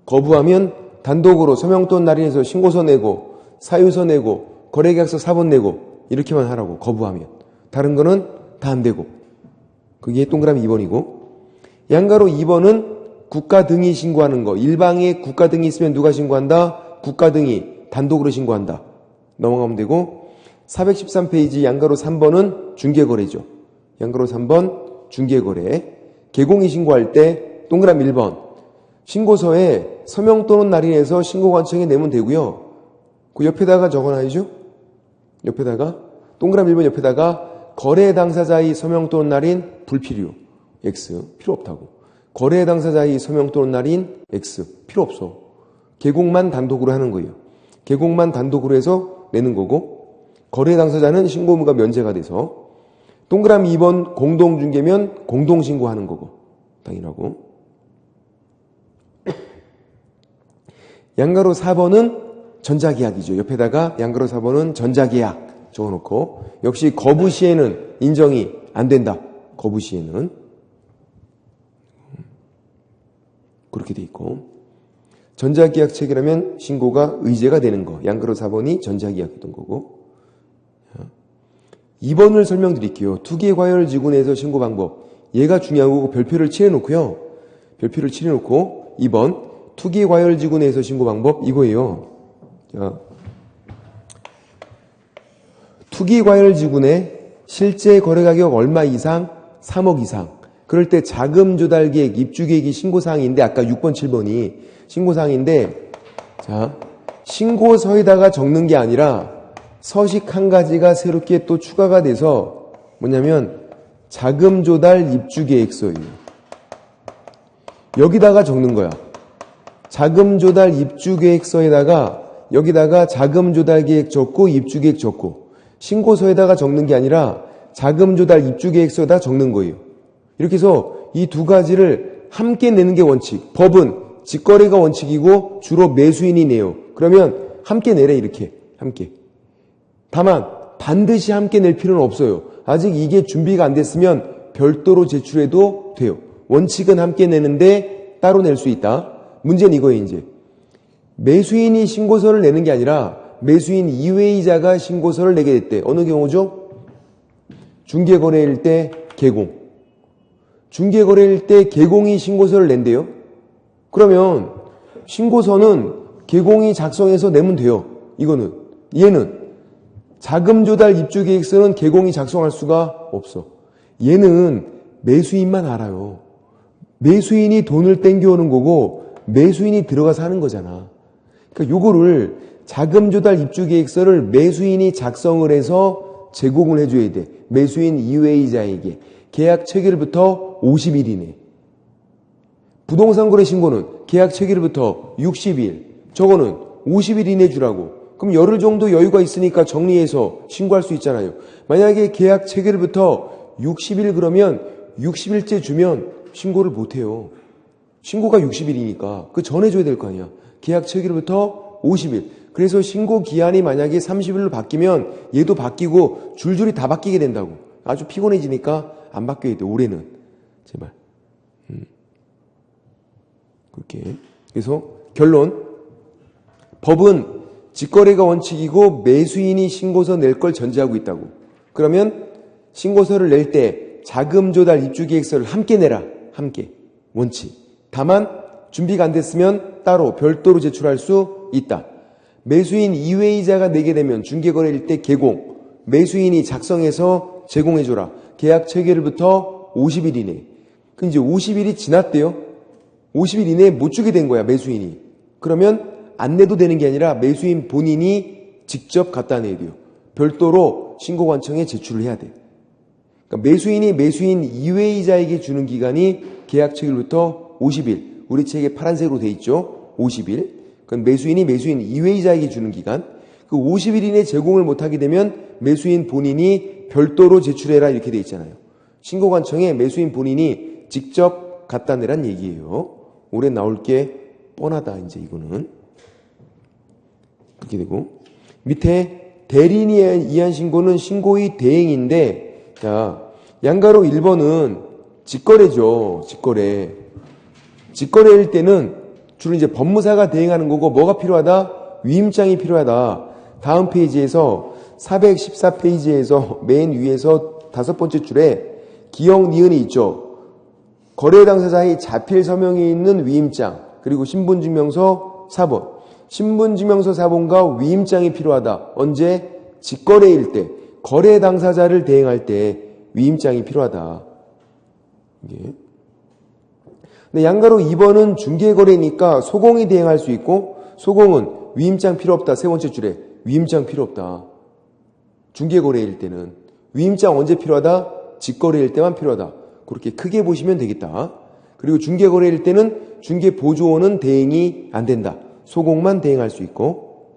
거부하면 단독으로 서명 또는 날인해서 신고서 내고 사유서 내고 거래계약서 4번 내고 이렇게만 하라고. 거부하면. 다른 거는 다 안 되고. 그게 동그라미 2번이고, 양가로 2번은 국가 등이 신고하는 거. 일방에 국가 등이 있으면 누가 신고한다? 국가 등이 단독으로 신고한다. 넘어가면 되고, 413페이지 양가로 3번은 중개거래죠. 양가로 3번 중개거래. 개공이 신고할 때 동그라미 1번 신고서에 서명 또는 날인해서 신고관청에 내면 되고요. 그 옆에다가 적어놔야죠. 옆에다가 동그라미 1번 옆에다가 거래 당사자의 서명 또는 날인 불필요. X 필요 없다고. 거래 당사자의 서명 또는 날인 X 필요 없어. 계곡만 단독으로 하는 거예요. 계곡만 단독으로 해서 내는 거고 거래 당사자는 신고 의무가 면제가 돼서 동그라미 2번 공동중개면 공동신고하는 거고 당연하고 양가로 4번은 전자계약이죠. 옆에다가 양가로 4번은 전자계약 적어놓고 역시 거부 시에는 인정이 안 된다. 거부 시에는 그렇게 돼 있고 전자계약 체결하면 신고가 의제가 되는 거. 양가로 4번이 전자계약이던 거고 2번을 설명드릴게요. 투기과열 지구 내에서 신고 방법. 얘가 중요한 거고 별표를 칠해놓고요. 별표를 칠해놓고 2번 투기과열 지구 내에서 신고 방법 이거예요. 자, 투기과열 지구 내 실제 거래가격 얼마 이상 3억 이상 그럴 때 자금 조달 계획, 입주 계획이 신고사항인데 아까 6번, 7번이 신고사항인데 자 신고서에다가 적는 게 아니라 서식 한 가지가 새롭게 또 추가가 돼서 뭐냐면 자금 조달 입주 계획서예요. 여기다가 적는 거야. 자금 조달 입주 계획서에다가 여기다가 자금 조달 계획 적고 입주 계획 적고 신고서에다가 적는 게 아니라 자금 조달 입주 계획서에다 적는 거예요. 이렇게 해서 이 두 가지를 함께 내는 게 원칙. 법은 직거래가 원칙이고 주로 매수인이 내요. 그러면 함께 내래 이렇게 함께. 다만 반드시 함께 낼 필요는 없어요. 아직 이게 준비가 안 됐으면 별도로 제출해도 돼요. 원칙은 함께 내는데 따로 낼 수 있다. 문제는 이거예요. 이제 매수인이 신고서를 내는 게 아니라 매수인 이외의자가 신고서를 내게 됐대. 어느 경우죠? 중개거래일 때 개공. 중개거래일 때 개공이 신고서를 낸대요. 그러면 신고서는 개공이 작성해서 내면 돼요. 이거는. 얘는 자금 조달 입주 계획서는 개공이 작성할 수가 없어. 얘는 매수인만 알아요. 매수인이 돈을 땡겨오는 거고 매수인이 들어가서 하는 거잖아. 그러니까 요거를 자금 조달 입주 계획서를 매수인이 작성을 해서 제공을 해줘야 돼. 매수인 이외의자에게. 계약 체결부터 50일 이내. 부동산 거래 신고는 계약 체결부터 60일. 저거는 50일 이내 주라고. 그럼 열흘 정도 여유가 있으니까 정리해서 신고할 수 있잖아요. 만약에 계약 체결부터 60일 그러면 60일째 주면 신고를 못해요. 신고가 60일이니까 그 전에 줘야 될 거 아니야. 계약 체결부터 50일. 그래서 신고 기한이 만약에 30일로 바뀌면 얘도 바뀌고 줄줄이 다 바뀌게 된다고. 아주 피곤해지니까 안 바뀌어야 돼. 올해는. 제발. 그렇게. 그래서 결론. 법은 직거래가 원칙이고 매수인이 신고서 낼 걸 전제하고 있다고. 그러면 신고서를 낼 때 자금 조달 입주 계획서를 함께 내라. 함께. 원칙. 다만 준비가 안 됐으면 따로 별도로 제출할 수 있다. 매수인 이외의자가 내게 되면 중개거래일 때 개공. 매수인이 작성해서 제공해줘라. 계약 체결일부터 50일 이내. 그 이제 50일이 지났대요. 50일 이내에 못 주게 된 거야, 매수인이. 그러면 안 내도 되는 게 아니라 매수인 본인이 직접 갖다 내야 돼요. 별도로 신고관청에 제출을 해야 돼. 그러니까 매수인이 매수인 이외의자에게 주는 기간이 계약 체결부터 50일. 우리 책에 파란색으로 돼 있죠. 50일. 그건 매수인이 매수인 이외의자에게 주는 기간. 그 50일 이내 제공을 못하게 되면 매수인 본인이 별도로 제출해라 이렇게 돼 있잖아요. 신고관청에 매수인 본인이 직접 갖다 내란 얘기예요. 올해 나올 게 뻔하다 이제 이거는. 그렇게 되고 밑에 대리인이 이한 신고는 신고의 대행인데 자 양가로 1번은 직거래죠. 직거래. 직거래일 때는 주로 이제 법무사가 대행하는 거고 뭐가 필요하다? 위임장이 필요하다. 다음 페이지에서 414페이지에서 맨 위에서 5번째 줄에 기역 니은이 있죠. 거래 당사자의 자필 서명이 있는 위임장 그리고 신분증명서 4번. 신분증명서 4번과 위임장이 필요하다. 언제? 직거래일 때. 거래 당사자를 대행할 때 위임장이 필요하다. 이게. 근데 양가로 2번은 중개거래니까 소공이 대행할 수 있고 소공은 위임장 필요 없다. 세 번째 줄에 위임장 필요 없다. 중개거래일 때는 위임장 언제 필요하다? 직거래일 때만 필요하다. 그렇게 크게 보시면 되겠다. 그리고 중개거래일 때는 중개보조원은 대행이 안 된다. 소공만 대행할 수 있고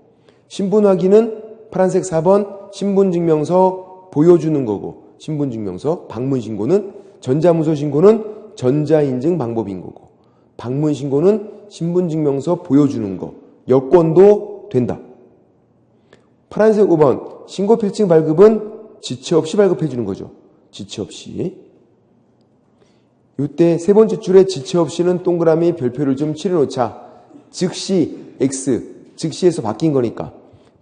신분확인은 파란색 4번 신분증명서 보여주는 거고 신분증명서 방문신고는 전자문서 신고는 전자인증 방법인 거고 방문신고는 신분증명서 보여주는 거 여권도 된다. 파란색 5번 신고필증 발급은 지체 없이 발급해 주는 거죠. 지체 없이. 이때 세 번째 줄에 지체 없이는 동그라미 별표를 좀 칠해놓자. 즉시 X 즉시에서 바뀐 거니까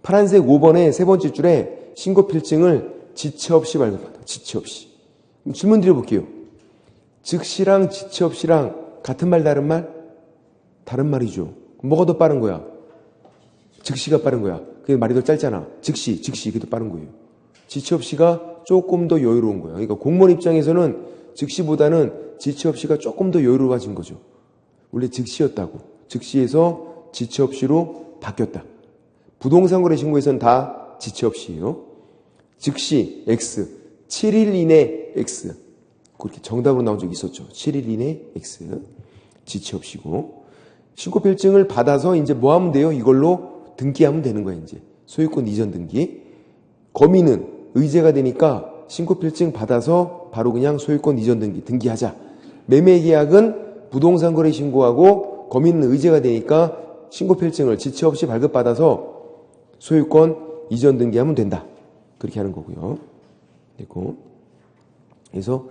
파란색 5번의 세 번째 줄에 신고필증을 지체 없이 발급한다. 지체 없이. 질문 드려볼게요. 즉시랑 지체 없이랑 같은 말 다른 말? 다른 말이죠. 뭐가 더 빠른 거야? 즉시가 빠른 거야. 그게 말이 더 짧잖아. 즉시 그게 더 빠른 거예요. 지체 없이가 조금 더 여유로운 거야. 그러니까 공무원 입장에서는 즉시보다는 지체 없이가 조금 더 여유로워진 거죠. 원래 즉시였다고. 즉시에서 지체 없이로 바뀌었다. 부동산 거래 신고에서는 다 지체 없이예요. 즉시 X 7일 이내 X 그렇게 정답으로 나온 적이 있었죠. 7일 이내 X 지체 없이고 신고필증을 받아서 이제 뭐 하면 돼요? 이걸로 등기하면 되는 거예요. 이제 소유권 이전 등기. 거민은 의제가 되니까 신고필증 받아서 바로 그냥 소유권 이전 등기하자. 매매계약은 부동산 거래 신고하고 거민은 의제가 되니까 신고필증을 지체 없이 발급받아서 소유권 이전 등기하면 된다. 그렇게 하는 거고요. 됐고. 그래서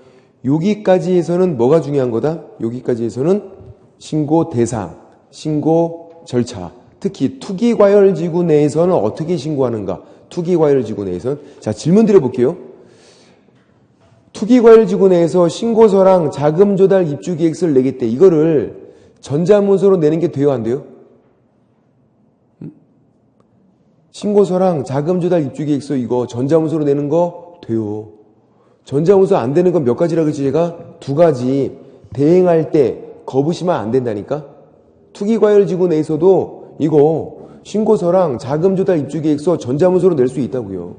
여기까지에서는 뭐가 중요한 거다? 여기까지에서는 신고 대상, 신고 절차, 특히 투기과열지구 내에서는 어떻게 신고하는가? 투기과열지구 내에서는 자 질문 드려볼게요. 투기과열지구 내에서 신고서랑 자금 조달 입주 계획서를 내겠대. 이거를 전자문서로 내는 게 돼요, 안 돼요? 신고서랑 자금 조달 입주 계획서 이거 전자문서로 내는 거 돼요. 전자문서 안 되는 건 몇 가지라 그랬지 제가? 두 가지. 대행할 때 거부시면 안 된다니까? 투기과열지구 내에서도 이거 신고서랑 자금 조달 입주 계획서 전자문서로 낼 수 있다고요.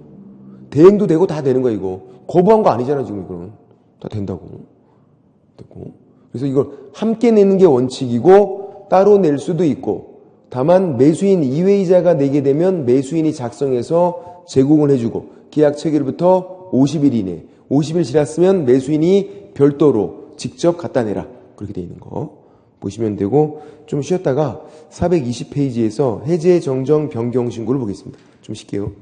대행도 되고 다 되는 거야 이거. 거부한 거 아니잖아 지금 이거는. 다 된다고. 됐고. 그래서 이걸 함께 내는 게 원칙이고 따로 낼 수도 있고 다만 매수인 이외이자가 내게 되면 매수인이 작성해서 제공을 해주고 계약 체결부터 50일 이내 50일 지났으면 매수인이 별도로 직접 갖다 내라. 그렇게 돼 있는 거 보시면 되고 좀 쉬었다가 420페이지에서 해제 정정 변경 신고를 보겠습니다. 좀 쉴게요.